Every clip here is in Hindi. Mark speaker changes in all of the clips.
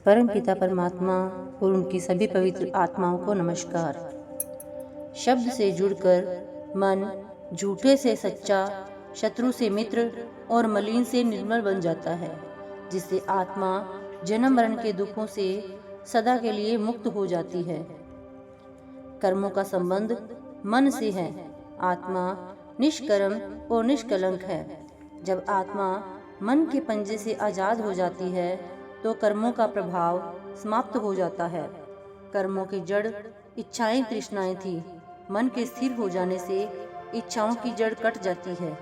Speaker 1: परम पिता परमात्मा और उनकी सभी पवित्र आत्माओं को नमस्कार। शब्द से जुड़कर मन झूठे से सच्चा, शत्रु से मित्र और मलिन से निर्मल बन जाता है, जिससे आत्मा जन्म मरण के दुखों से सदा के लिए मुक्त हो जाती है। कर्मों का संबंध मन से है। आत्मा निष्कर्म और निष्कलंक है। जब आत्मा मन के पंजे से आजाद हो जाती है तो कर्मों का प्रभाव समाप्त हो जाता है। कर्मों की जड़ इच्छाएं तृष्णाएं थी। मन के स्थिर हो जाने से इच्छाओं की जड़ कट जाती है।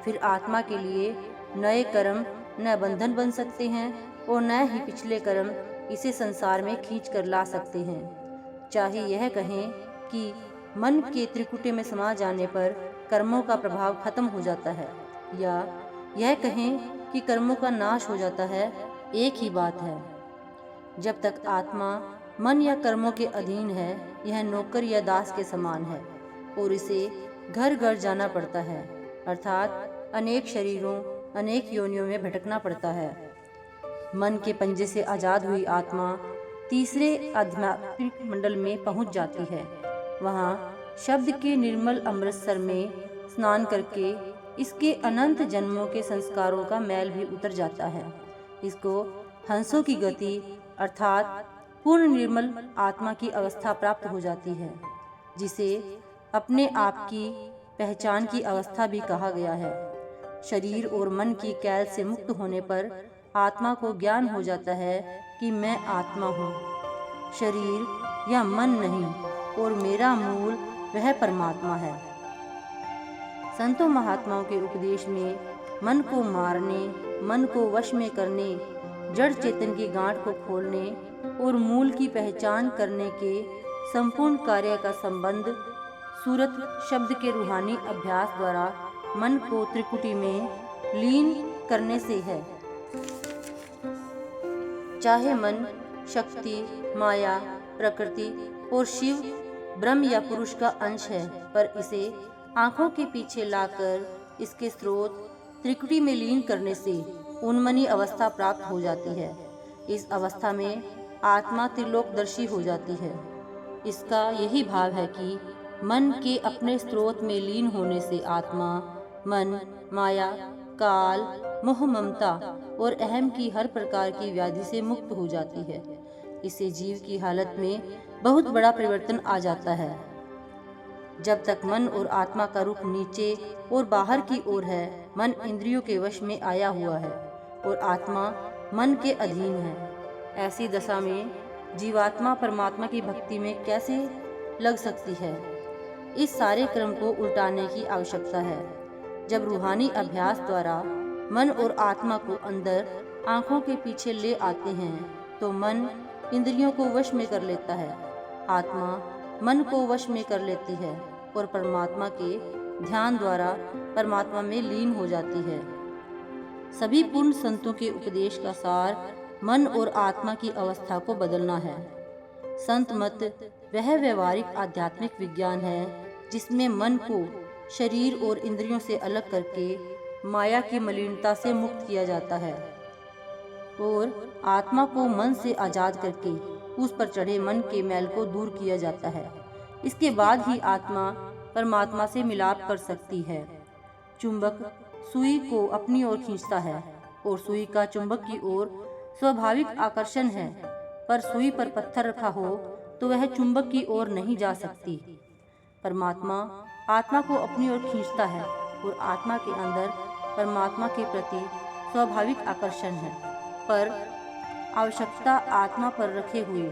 Speaker 1: फिर आत्मा के लिए नए कर्म न बंधन बन सकते हैं और न ही पिछले कर्म इसे संसार में खींच कर ला सकते हैं। चाहे यह कहें कि मन के त्रिकुटे में समा जाने पर कर्मों का प्रभाव खत्म हो जाता है, या यह कहें कि कर्मों का नाश हो जाता है, एक ही बात है। जब तक आत्मा मन या कर्मों के अधीन है, यह नौकर या दास के समान है और इसे घर घर जाना पड़ता है, अर्थात अनेक शरीरों, अनेक योनियों में भटकना पड़ता है। मन के पंजे से आजाद हुई आत्मा तीसरे आध्यात्मिक मंडल में पहुंच जाती है। वहां शब्द के निर्मल अमृतसर में स्नान करके इसके अनंत जन्मों के संस्कारों का मैल भी उतर जाता है। इसको हंसों की गति अर्थात पूर्ण निर्मल आत्मा की अवस्था प्राप्त हो जाती है, जिसे अपने आप की पहचान की अवस्था भी कहा गया है। शरीर और मन की कैद से मुक्त होने पर आत्मा को ज्ञान हो जाता है कि मैं आत्मा हूँ, शरीर या मन नहीं, और मेरा मूल वह परमात्मा है। संतों महात्माओं के उपदेश में मन को मारने, मन को वश में करने, जड़ चेतन की गांठ को खोलने और मूल की पहचान करने के संपूर्ण कार्य का संबंध सूरत शब्द के रूहानी अभ्यास द्वारा मन को त्रिकुटी में लीन करने से है। चाहे मन शक्ति, माया, प्रकृति और शिव, ब्रह्म या पुरुष का अंश है, पर इसे आंखों के पीछे लाकर इसके स्रोत त्रिकुटी में लीन करने से उन्मनी अवस्था प्राप्त हो जाती है। इस अवस्था में आत्मा त्रिलोकदर्शी हो जाती है। इसका यही भाव है कि मन के अपने स्रोत में लीन होने से आत्मा मन, माया, काल, मोह, ममता और अहम की हर प्रकार की व्याधि से मुक्त हो जाती है। इससे जीव की हालत में बहुत बड़ा परिवर्तन आ जाता है। जब तक मन और आत्मा का रुख नीचे और बाहर की ओर है, मन इंद्रियों के वश में आया हुआ है और आत्मा मन के अधीन है। ऐसी दशा में जीवात्मा परमात्मा की भक्ति में कैसे लग सकती है? इस सारे क्रम को उल्टाने की आवश्यकता है। जब रूहानी अभ्यास द्वारा मन और आत्मा को अंदर आंखों के पीछे ले आते हैं तो मन इंद्रियों को वश में कर लेता है, आत्मा मन को वश में कर लेती है और परमात्मा के ध्यान द्वारा परमात्मा में लीन हो जाती है। सभी पूर्ण संतों के उपदेश का सार मन और आत्मा की अवस्था को बदलना है। संत मत वह व्यवहारिक आध्यात्मिक विज्ञान है जिसमें मन को शरीर और इंद्रियों से अलग करके माया की मलिनता से मुक्त किया जाता है और आत्मा को मन से आजाद करके उस पर चढ़े मन के मैल को दूर किया जाता है। इसके बाद ही आत्मा परमात्मा से मिलाप कर सकती है। चुंबक सुई को अपनी ओर खींचता है और सुई का चुंबक की ओर स्वाभाविक आकर्षण है, पर सुई पर पत्थर रखा हो तो वह चुंबक की ओर नहीं जा सकती। परमात्मा आत्मा को अपनी ओर खींचता है और आत्मा के अंदर परमात्मा के प्रति स्वाभाविक आकर्षण है, पर आवश्यकता आत्मा पर रखे हुए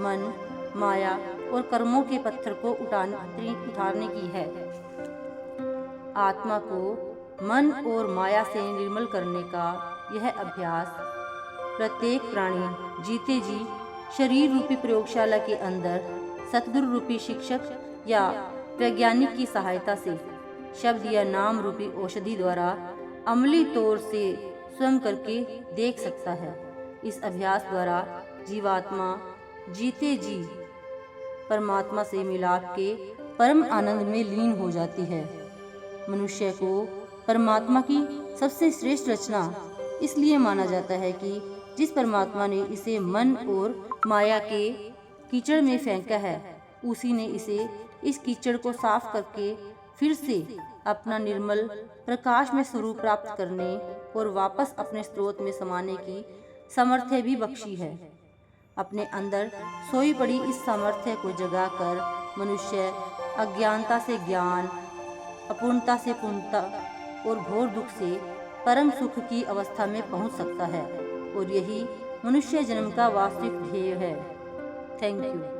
Speaker 1: मन, माया और कर्मों के पत्थर को उठाने की है। आत्मा को मन और माया से निर्मल करने का यह अभ्यास प्रत्येक प्राणी जीते जी शरीर रूपी प्रयोगशाला के अंदर सतगुरु रूपी शिक्षक या वैज्ञानिक की सहायता से शब्द या नाम रूपी औषधि द्वारा अमली तौर से स्वयं करके देख सकता है। इस अभ्यास द्वारा जीवात्मा जीते जी परमात्मा से मिलाप के परम आनंद में लीन हो जाती है। मनुष्य को परमात्मा की सबसे श्रेष्ठ रचना इसलिए माना जाता है कि जिस परमात्मा ने इसे मन और माया के कीचड़ में फेंका है, उसी ने इसे इस कीचड़ को साफ करके फिर से अपना निर्मल प्रकाश में स्वरूप प्राप्त करने और वापस अपने स्रोत में समाने की सामर्थ्य भी बख्शी है। अपने अंदर सोई पड़ी इस सामर्थ्य को जगाकर मनुष्य अज्ञानता से ज्ञान, अपूर्णता से पूर्णता और घोर दुख से परम सुख की अवस्था में पहुंच सकता है, और यही मनुष्य जन्म का वास्तविक ध्येय है। Thank you.